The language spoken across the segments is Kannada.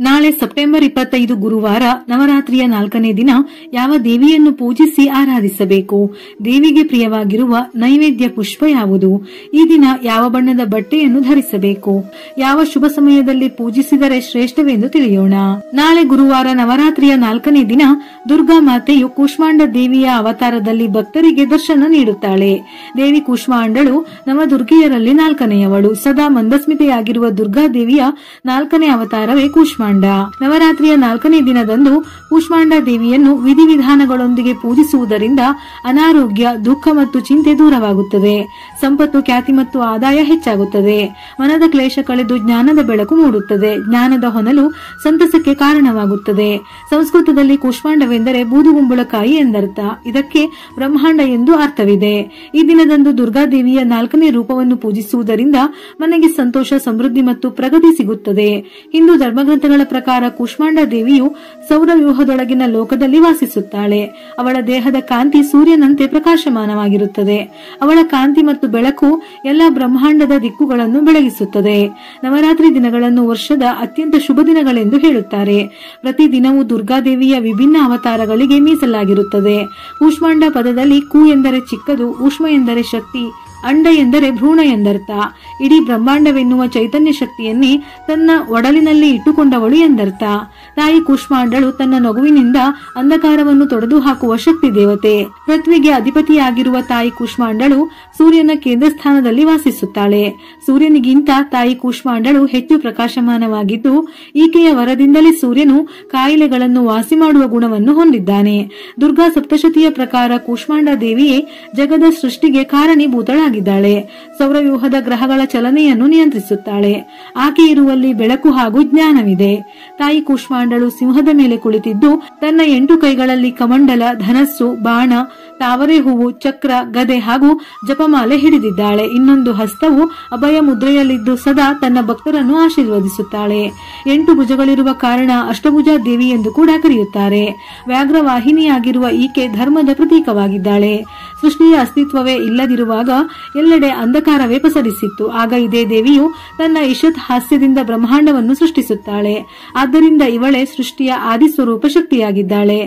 ನಾಳೆ ಸೆಪ್ಟೆಂಬರ್ 25 ಗುರುವಾರ ನವರಾತ್ರಿಯ 4ನೇ ದಿನ ಯಾವ ದೇವಿಯನ್ನು ಪೂಜಿಸಿ ಆರಾಧಿಸಬೇಕು? ದೇವಿಗೆ ಪ್ರಿಯವಾಗಿರುವ ನೈವೇದ್ಯ ಪುಷ್ಪ ಯಾವುದು? ಈ ದಿನ ಯಾವ ಬಣ್ಣದ ಬಟ್ಟೆಯನ್ನು ಧರಿಸಬೇಕು? ಯಾವ ಶುಭ ಸಮಯದಲ್ಲಿ ಪೂಜಿಸಿದರೆ ಶ್ರೇಷ್ಠವೆಂದು ತಿಳಿಯೋಣ. ನಾಳೆ ಗುರುವಾರ ನವರಾತ್ರಿಯ 4ನೇ ದಿನ ದುರ್ಗಾ ಮಾತೆಯು ಕೂಷ್ಮಾಂಡ ದೇವಿಯ ಅವತಾರದಲ್ಲಿ ಭಕ್ತರಿಗೆ ದರ್ಶನ ನೀಡುತ್ತಾಳೆ. ದೇವಿ ಕೂಷ್ಮಾಂಡಳು ನವದುರ್ಗಿಯರಲ್ಲಿ 4ನೇಯವಳು. ಸದಾ ಮಂದಸ್ಮಿತೆಯಾಗಿರುವ ದುರ್ಗಾ ದೇವಿಯ 4ನೇ ಅವತಾರವೇ ಕೂಷ್ಮಾಂಡ. ನವರಾತ್ರಿಯ 4ನೇ ದಿನದಂದು ಕೂಷ್ಮಾಂಡ ದೇವಿಯನ್ನು ವಿಧಿವಿಧಾನಗಳೊಂದಿಗೆ ಪೂಜಿಸುವುದರಿಂದ ಅನಾರೋಗ್ಯ, ದುಃಖ ಮತ್ತು ಚಿಂತೆ ದೂರವಾಗುತ್ತದೆ. ಸಂಪತ್ತು, ಖ್ಯಾತಿ ಮತ್ತು ಆದಾಯ ಹೆಚ್ಚಾಗುತ್ತದೆ. ಮನದ ಕ್ಲೇಶ ಕಳೆದು ಜ್ಞಾನದ ಬೆಳಕು ಮೂಡುತ್ತದೆ. ಜ್ಞಾನದ ಹೊನಲು ಸಂತಸಕ್ಕೆ ಕಾರಣವಾಗುತ್ತದೆ. ಸಂಸ್ಕೃತದಲ್ಲಿ ಕೂಷ್ಮಾಂಡವೆಂದರೆ ಬೂದುಗುಂಬಳಕಾಯಿ ಎಂದರ್ಥ. ಇದಕ್ಕೆ ಬ್ರಹ್ಮಾಂಡ ಎಂದು ಅರ್ಥವಿದೆ. ಈ ದಿನದಂದು ದುರ್ಗಾದೇವಿಯ 4ನೇ ರೂಪವನ್ನು ಪೂಜಿಸುವುದರಿಂದ ಮನೆಗೆ ಸಂತೋಷ, ಸಮೃದ್ಧಿ ಮತ್ತು ಪ್ರಗತಿ ಸಿಗುತ್ತದೆ. ಹಿಂದೂ ಧರ್ಮಗ್ರಂಥಗಳ ಪ್ರಕಾರ ಕೂಷ್ಮಾಂಡ ದೇವಿಯು ಸೌರವ್ಯೂಹದೊಳಗಿನ ಲೋಕದಲ್ಲಿ ವಾಸಿಸುತ್ತಾಳೆ. ಅವಳ ದೇಹದ ಕಾಂತಿ ಸೂರ್ಯನಂತೆ ಪ್ರಕಾಶಮಾನವಾಗಿರುತ್ತದೆ. ಅವಳ ಕಾಂತಿ ಮತ್ತು ಬೆಳಕು ಎಲ್ಲಾ ಬ್ರಹ್ಮಾಂಡದ ದಿಕ್ಕುಗಳನ್ನು ಬೆಳಗಿಸುತ್ತದೆ. ನವರಾತ್ರಿ ದಿನಗಳನ್ನು ವರ್ಷದ ಅತ್ಯಂತ ಶುಭ ದಿನಗಳೆಂದು ಹೇಳುತ್ತಾರೆ. ಪ್ರತಿ ದಿನವೂ ದುರ್ಗಾದೇವಿಯ ವಿಭಿನ್ನ ಅವತಾರಗಳಿಗೆ ಮೀಸಲಾಗಿರುತ್ತದೆ. ಕೂಷ್ಮಾಂಡ ಪದದಲ್ಲಿ ಕು ಎಂದರೆ ಚಿಕ್ಕದು, ಊಷ್ಮ ಎಂದರೆ ಶಕ್ತಿ, ಅಂಡ ಎಂದರೆ ಭ್ರೂಣ ಎಂದರ್ಥ. ಇಡೀ ಬ್ರಹ್ಮಾಂಡವೆನ್ನುವ ಚೈತನ್ಯ ಶಕ್ತಿಯನ್ನೇ ತನ್ನ ಒಡಲಿನಲ್ಲಿ ಇಟ್ಟುಕೊಂಡವಳು ಎಂದರ್ಥ. ತಾಯಿ ಕೂಷ್ಮಾಂಡಳು ತನ್ನ ನಗುವಿನಿಂದ ಅಂಧಕಾರವನ್ನು ತೊಡೆದು ಹಾಕುವ ಶಕ್ತಿ ದೇವತೆ. ಪೃಥ್ವಿಗೆ ಅಧಿಪತಿಯಾಗಿರುವ ತಾಯಿ ಕೂಷ್ಮಾಂಡಳು ಸೂರ್ಯನ ಕೇಂದ್ರ ಸ್ಥಾನದಲ್ಲಿ ವಾಸಿಸುತ್ತಾಳೆ. ಸೂರ್ಯನಿಗಿಂತ ತಾಯಿ ಕೂಷ್ಮಾಂಡಳು ಹೆಚ್ಚು ಪ್ರಕಾಶಮಾನವಾಗಿದ್ದು, ಈಕೆಯ ವರದಿಂದಲೇ ಸೂರ್ಯನು ಕಾಯಿಲೆಗಳನ್ನು ವಾಸಿ ಮಾಡುವ ಗುಣವನ್ನು ಹೊಂದಿದ್ದಾನೆ. ದುರ್ಗಾ ಸಪ್ತಶತಿಯ ಪ್ರಕಾರ ಕೂಷ್ಮಾಂಡ ದೇವಿಯೇ ಜಗದ ಸೃಷ್ಟಿಗೆ ಕಾರಣೀಭೂತಳಾಗಿದ್ದಾಳೆ. ಸೌರವ್ಯೂಹದ ಗ್ರಹಗಳ ಚಲನೆಯನ್ನು ನಿಯಂತ್ರಿಸುತ್ತಾಳೆ. ಆಕೆ ಇರುವಲ್ಲಿ ಬೆಳಕು ಹಾಗೂ ಜ್ಞಾನವಿದೆ. ತಾಯಿ ಕೂಷ್ಮಾಂಡಳು ಸಿಂಹದ ಮೇಲೆ ಕುಳಿತಿದ್ದು ತನ್ನ 8 ಕೈಗಳಲ್ಲಿ ಕಮಂಡಲ, ಧನಸ್ಸು, ಬಾಣ, ತಾವರೆ ಹೂವು, ಚಕ್ರ, ಗದೆ ಹಾಗೂ ಜಪಮಾಲೆ ಹಿಡಿದಿದ್ದಾಳೆ. ಇನ್ನೊಂದು ಹಸ್ತವು ಅಭಯ ಮುದ್ರೆಯಲ್ಲಿದ್ದು ಸದಾ ತನ್ನ ಭಕ್ತರನ್ನು ಆಶೀರ್ವದಿಸುತ್ತಾಳೆ. 8 ಭುಜಗಳಿರುವ ಕಾರಣ ಅಷ್ಟಭುಜ ದೇವಿ ಎಂದು ಕೂಡ ಕರೆಯುತ್ತಾರೆ. ವ್ಯಾಘ್ರವಾಹಿನಿಯಾಗಿರುವ ಈಕೆ ಧರ್ಮದ ಪ್ರತೀಕವಾಗಿದ್ದಾಳೆ. ಸೃಷ್ಟಿಯ ಅಸ್ತಿತ್ವವೇ ಇಲ್ಲದಿರುವಾಗ ಎಲ್ಲೆಡೆ ಅಂಧಕಾರವೇ ಪಸರಿಸಿತ್ತು. ಆಗ ಇದೇ ದೇವಿಯು ತನ್ನ ಇಷತ್ ಹಾಸ್ಯದಿಂದ ಬ್ರಹ್ಮಾಂಡವನ್ನು ಸೃಷ್ಟಿಸುತ್ತಾಳೆ. ಆದ್ದರಿಂದ ಇವಳೇ ಸೃಷ್ಟಿಯ ಆದಿಸ್ವರೂಪ ಶಕ್ತಿಯಾಗಿದ್ದಾಳೆ.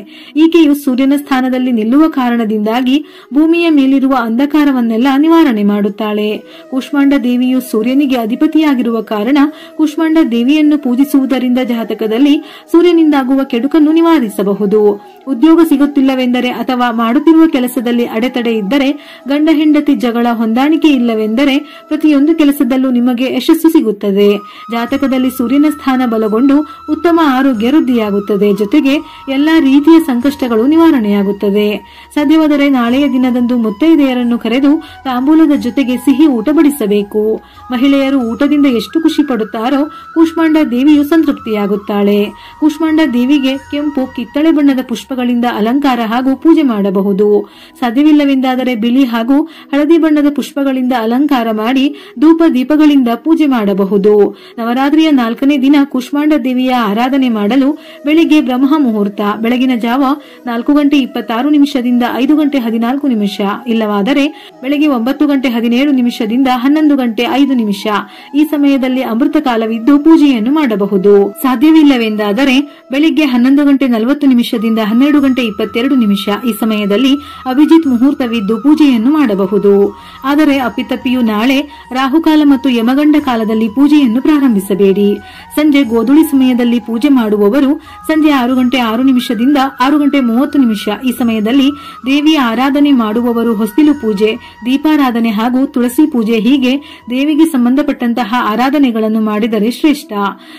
ಈಕೆಯು ಸೂರ್ಯನ ಸ್ಥಾನದಲ್ಲಿ ನಿಲ್ಲುವ ಕಾರಣದಿಂದಾಗಿ ಭೂಮಿಯ ಮೇಲಿರುವ ಅಂಧಕಾರವನ್ನೆಲ್ಲ ನಿವಾರಣೆ ಮಾಡುತ್ತಾಳೆ. ಕೂಷ್ಮಾಂಡ ದೇವಿಯು ಸೂರ್ಯನಿಗೆ ಅಧಿಪತಿಯಾಗಿರುವ ಕಾರಣ ಕೂಷ್ಮಾಂಡ ದೇವಿಯನ್ನು ಪೂಜಿಸುವುದರಿಂದ ಜಾತಕದಲ್ಲಿ ಸೂರ್ಯನಿಂದಾಗುವ ಕೆಡುಕನ್ನು ನಿವಾರಿಸಬಹುದು. ಉದ್ಯೋಗ ಸಿಗುತ್ತಿಲ್ಲವೆಂದರೆ ಅಥವಾ ಮಾಡುತ್ತಿರುವ ಕೆಲಸದಲ್ಲಿ ಅಡೆತಡೆ ಇದ್ದರೆ, ಗಂಡ ಹೆಂಡತಿ ಜಗಳ, ಹೊಂದಾಣಿಕೆ ಇಲ್ಲವೆಂದರೆ ಪ್ರತಿಯೊಂದು ಕೆಲಸದಲ್ಲೂ ನಿಮಗೆ ಯಶಸ್ಸು ಸಿಗುತ್ತದೆ. ಜಾತಕದಲ್ಲಿ ಸೂರ್ಯನ ಸ್ಥಾನ ಬಲಗೊಂಡು ಉತ್ತಮ ಆರೋಗ್ಯ ವೃದ್ಧಿಯಾಗುತ್ತದೆ. ಜೊತೆಗೆ ಎಲ್ಲಾ ರೀತಿಯ ಸಂಕಷ್ಟಗಳು ನಿವಾರಣೆಯಾಗುತ್ತದೆ. ಸಾಧ್ಯವಾದರೆ ನಾಳೆಯ ದಿನದಂದು ಮುತ್ತೈದೆಯರನ್ನು ಕರೆದು ತಾಂಬೂಲದ ಜೊತೆಗೆ ಸಿಹಿ ಊಟ ಬಡಿಸಬೇಕು. ಮಹಿಳೆಯರು ಊಟದಿಂದ ಎಷ್ಟು ಖುಷಿ ಪಡುತ್ತಾರೋ ಕೂಷ್ಮಾಂಡ ದೇವಿಯು ಸಂತೃಪ್ತಿಯಾಗುತ್ತಾಳೆ. ಕೂಷ್ಮಾಂಡ ದೇವಿಗೆ ಕೆಂಪು, ಕಿತ್ತಳೆ ಬಣ್ಣದ ಪುಷ್ಪಗಳಿಂದ ಅಲಂಕಾರ ಹಾಗೂ ಪೂಜೆ ಮಾಡಬಹುದು. ಸಾಧ್ಯವಿಲ್ಲವೆಂದಾದರೆ ಬಿಳಿ ಹಾಗೂ ಹಳದಿ ಬಣ್ಣದ ಪುಷ್ಪಗಳಿಂದ ಅಲಂಕಾರ ಮಾಡಿ ಧೂಪ ದೀಪಗಳಿಂದ ಪೂಜೆ ಮಾಡಬಹುದು. ನವರಾತ್ರಿಯ 4ನೇ ದಿನ ಕೂಷ್ಮಾಂಡ ದೇವಿಯ ಆರಾಧನೆ ಮಾಡಲು ಬೆಳಿಗ್ಗೆ ಬ್ರಹ್ಮ ಮುಹೂರ್ತ, ಬೆಳಗಿನ ಜಾವ 4:26 5:14, ಇಲ್ಲವಾದರೆ ಬೆಳಗ್ಗೆ 9:17 11:05. ಈ ಸಮಯದಲ್ಲಿ ಅಮೃತ ಕಾಲವಿದ್ದು ಪೂಜೆಯನ್ನು ಮಾಡಬಹುದು. ಸಾಧ್ಯವಿಲ್ಲವೆಂದಾದರೆ ಬೆಳಿಗ್ಗೆ 11:40 12:22. ಈ ಸಮಯದಲ್ಲಿ ಅಭಿಜಿತ್ ಮುಹೂರ್ತವಿದ್ದು ಪೂಜೆಯನ್ನು ಮಾಡಬಹುದು. ಆದರೆ ಅಪ್ಪಿತಪ್ಪಿಯೂ ನಾಳೆ ರಾಹುಕಾಲ ಮತ್ತು ಯಮಗಂಡ ಕಾಲದಲ್ಲಿ ಪೂಜೆಯನ್ನು ಪ್ರಾರಂಭಿಸಬೇಡಿ. ಸಂಜೆ ಗೋಧುಳಿ ಸಮಯದಲ್ಲಿ ಪೂಜೆ ಮಾಡುವವರು ಸಂಜೆ 6:06 6:30. ಈ ಸಮಯದಲ್ಲಿ ದೇವಿಯ ಆರಾಧನೆ ಮಾಡುವವರು ಹೊಸ್ತಿಲು ಪೂಜೆ, ದೀಪಾರಾಧನೆ ಹಾಗೂ ತುಳಸಿ ಪೂಜೆ ಹೀಗೆ ದೇವಿಗೆ ಸಂಬಂಧಪಟ್ಟಂತಹ ಆರಾಧನೆಗಳನ್ನು ಮಾಡಿದರೆ ಶ್ರೇಷ್ಠ.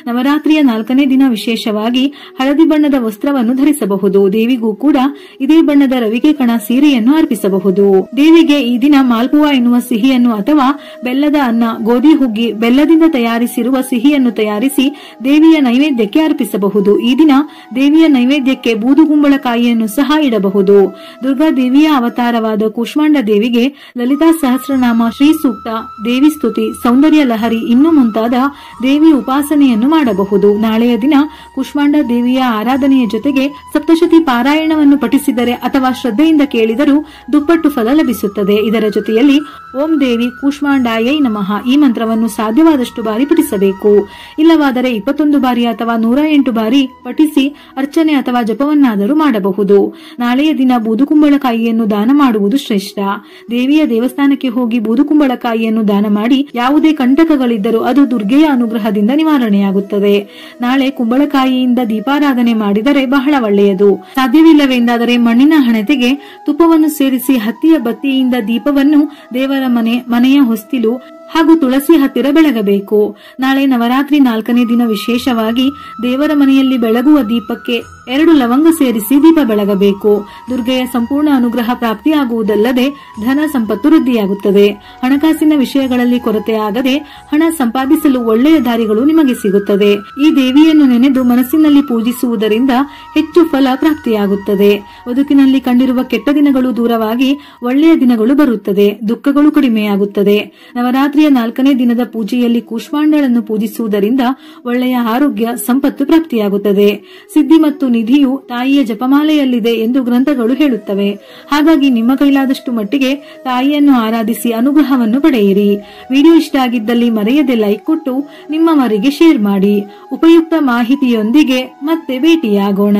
ನವರಾತ್ರಿಯ 4ನೇ ದಿನ ವಿಶೇಷವಾಗಿ ಹಳದಿ ಬಣ್ಣದ ವಸ್ತ್ರವನ್ನು ಧರಿಸಬಹುದು. ದೇವಿಗೂ ಕೂಡ ಇದೇ ಬಣ್ಣದ ರವಿಕೆ ಕಣ ಸೀರೆಯನ್ನು ಅರ್ಪಿಸಬಹುದು. ದೇವಿಗೆ ಈ ದಿನ ಮಾಲ್ಪುವಾ ಎನ್ನುವ ಸಿಹಿಯನ್ನು ಅಥವಾ ಬೆಲ್ಲದ ಅನ್ನ, ಗೋಧಿ ಹುಗ್ಗಿ, ಬೆಲ್ಲದಿಂದ ತಯಾರಿಸಿರುವ ಸಿಹಿಯನ್ನು ತಯಾರಿಸಿ ದೇವಿಯ ನೈವೇದ್ಯಕ್ಕೆ ಅರ್ಪಿಸಬಹುದು. ಈ ದಿನ ದೇವಿಯ ನೈವೇದ್ಯಕ್ಕೆ ಬೂದುಗುಂಬಳಕಾಯಿಯನ್ನು ಸಹ ಇಡಬಹುದು. ದುರ್ಗಾ ದೇವಿಯ ಅವತಾರವಾದ ಕೂಷ್ಮಾಂಡ ದೇವಿಗೆ ಲಲಿತಾ ಸಹಸ್ರನಾಮ, ಶ್ರೀ ಸೂಕ್ತ, ದೇವಿ ಸ್ತುತಿ, ಸೌಂದರ್ಯ ಲಹರಿ ಇನ್ನೂ ಮುಂತಾದ ದೇವಿ ಉಪಾಸನೆಯನ್ನು ಮಾಡಬಹುದು. ನಾಳೆಯ ದಿನ ಕೂಷ್ಮಾಂಡ ದೇವಿಯ ಆರಾಧನೆಯ ಜೊತೆಗೆ ಸಪ್ತಶತಿ ಪಾರಾಯಣವನ್ನು ಪಠಿಸಿದರೆ ಅಥವಾ ಶ್ರದ್ಧೆಯಿಂದ ಕೇಳಿದರೂ ದುಪ್ಪಟ್ಟು ಫಲ ಲಭಿಸುತ್ತದೆ. ಇದರ ಜೊತೆಯಲ್ಲಿ ಓಂ ದೇವಿ ಕೂಷ್ಮಾಂಡಾಯೈ ನಮಃ ಈ ಮಂತ್ರವನ್ನು ಸಾಧ್ಯವಾದಷ್ಟು ಬಾರಿ ಪಠಿಸಬೇಕು. ಇಲ್ಲವಾದರೆ 21 ಬಾರಿ ಅಥವಾ 108 ಬಾರಿ ಪಠಿಸಿ ಅರ್ಚನೆ ಅಥವಾ ಜಪವನ್ನಾದರೂ ಮಾಡಬಹುದು. ನಾಳೆಯ ದಿನ ಬೂದುಕುಂಬಳಕಾಯಿಯನ್ನು ದಾನ ಮಾಡುವುದು ಶ್ರೇಷ್ಠ. ದೇವಿಯ ದೇವಸ್ಥಾನಕ್ಕೆ ಹೋಗಿ ಬೂದುಕುಂಬಳಕಾಯಿಯನ್ನು ದಾನ ಮಾಡಿ ಯಾವುದೇ ಕಂಟಕಗಳಿದ್ದರೂ ಅದು ದುರ್ಗೆಯ ಅನುಗ್ರಹದಿಂದ ನಿವಾರಣೆಯಾಗುತ್ತದೆ. ನಾಳೆ ಕುಂಬಳಕಾಯಿಯಿಂದ ದೀಪಾರಾಧನೆ ಮಾಡಿದರೆ ಬಹಳ ಒಳ್ಳೆಯದು. ಸಾಧ್ಯವಿಲ್ಲವೆಂದಾದರೆ ಮಣ್ಣಿನ ಹಣತೆಗೆ ತುಪ್ಪವನ್ನು ಸೇರಿಸಿ ಹತ್ತಿಯ ಬತ್ತಿಯಿಂದ ದೀಪವನ್ನು ದೇವರ ಮನೆಯ ಹೊಸ್ತಿಲು ಹಾಗೂ ತುಳಸಿ ಹತ್ತಿರ ಬೆಳಗಬೇಕು. ನಾಳೆ ನವರಾತ್ರಿ 4ನೇ ದಿನ ವಿಶೇಷವಾಗಿ ದೇವರ ಮನೆಯಲ್ಲಿ ಬೆಳಗುವ ದೀಪಕ್ಕೆ 2 ಲವಂಗ ಸೇರಿಸಿ ದೀಪ ಬೆಳಗಬೇಕು. ದುರ್ಗೆಯ ಸಂಪೂರ್ಣ ಅನುಗ್ರಹ ಪ್ರಾಪ್ತಿಯಾಗುವುದಲ್ಲದೆ ಧನ ಸಂಪತ್ತು ವೃದ್ಧಿಯಾಗುತ್ತದೆ. ಹಣಕಾಸಿನ ವಿಷಯಗಳಲ್ಲಿ ಕೊರತೆಯಾಗದೆ ಹಣ ಸಂಪಾದಿಸಲು ಒಳ್ಳೆಯ ದಾರಿಗಳು ನಿಮಗೆ ಸಿಗುತ್ತದೆ. ಈ ದೇವಿಯನ್ನು ನೆನೆದು ಮನಸ್ಸಿನಲ್ಲಿ ಪೂಜಿಸುವುದರಿಂದ ಹೆಚ್ಚು ಫಲ ಪ್ರಾಪ್ತಿಯಾಗುತ್ತದೆ. ಬದುಕಿನಲ್ಲಿ ಕಂಡಿರುವ ಕೆಟ್ಟ ದಿನಗಳು ದೂರವಾಗಿ ಒಳ್ಳೆಯ ದಿನಗಳು ಬರುತ್ತದೆ. ದುಃಖಗಳು ಕಡಿಮೆಯಾಗುತ್ತದೆ. ನವರಾತ್ರಿಯ 4ನೇ ದಿನದ ಪೂಜೆಯಲ್ಲಿ ಕೂಷ್ಮಾಂಡಳನ್ನು ಪೂಜಿಸುವುದರಿಂದ ಒಳ್ಳೆಯ ಆರೋಗ್ಯ, ಸಂಪತ್ತು ಪ್ರಾಪ್ತಿಯಾಗುತ್ತದೆ. ಸಿದ್ಧಿ ಮತ್ತು ನಿಧಿಯು ತಾಯಿಯ ಜಪಮಾಲೆಯಲ್ಲಿದೆ ಎಂದು ಗ್ರಂಥಗಳು ಹೇಳುತ್ತವೆ. ಹಾಗಾಗಿ ನಿಮ್ಮ ಕೈಲಾದಷ್ಟು ಮಟ್ಟಿಗೆ ತಾಯಿಯನ್ನು ಆರಾಧಿಸಿ ಅನುಗ್ರಹವನ್ನು ಪಡೆಯಿರಿ. ವಿಡಿಯೋ ಇಷ್ಟ ಆಗಿದ್ದಲ್ಲಿ ಮರೆಯದೆ ಲೈಕ್ ಕೊಟ್ಟು ನಿಮ್ಮವರಿಗೆ ಶೇರ್ ಮಾಡಿ. ಉಪಯುಕ್ತ ಮಾಹಿತಿಯೊಂದಿಗೆ ಮತ್ತೆ ಭೇಟಿಯಾಗೋಣ.